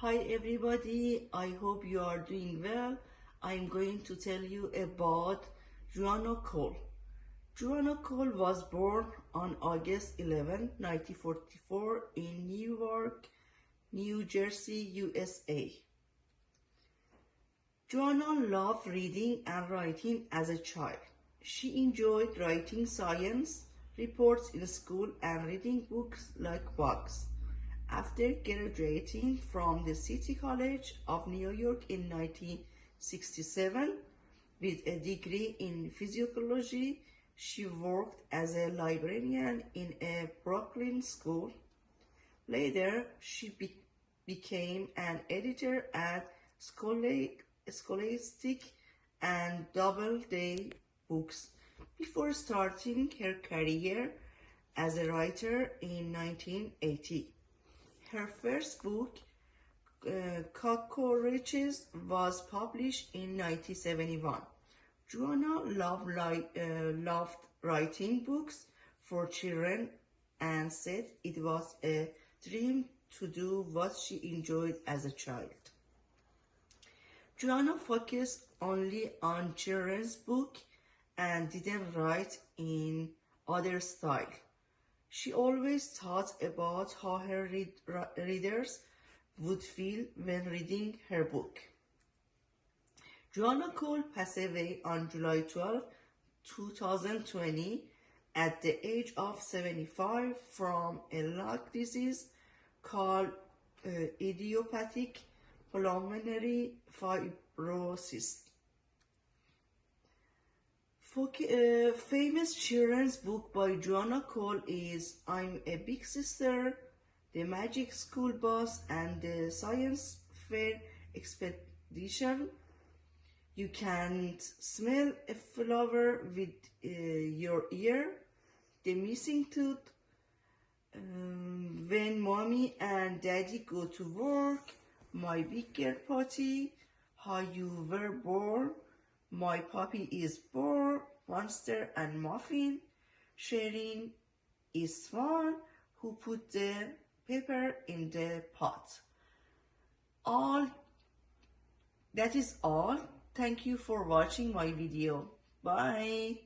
Hi everybody, I hope you are doing well. I'm going to tell you about Joanna Cole. Joanna Cole was born on August 11, 1944 in Newark, New Jersey, USA. Joanna loved reading and writing as a child. She enjoyed writing science reports in school and reading books like books. After graduating from the City College of New York in 1967 with a degree in physiology, she worked as a librarian in a Brooklyn school. Later, she became an editor at Scholastic and Doubleday Books before starting her career as a writer in 1980. Her first book, Cockroaches, was published in 1971. Joanna loved writing books for children and said it was a dream to do what she enjoyed as a child. Joanna focused only on children's books and didn't write in other style. She always thought about how her readers would feel when reading her book. Joanna Cole passed away on July 12, 2020 at the age of 75 from a lung disease called idiopathic pulmonary fibrosis. Famous children's book by Joanna Cole is I'm a Big Sister, The Magic School Bus, and the Science Fair Expedition. You can smell a flower with your ear, The Missing Tooth, When Mommy and Daddy Go to Work, My Big Girl Party, How You Were Born, My Puppy is Born, Monster and Muffin, Sharing is Fun, Who Put the Pepper in the Pot. That is all. Thank you for watching my video. Bye.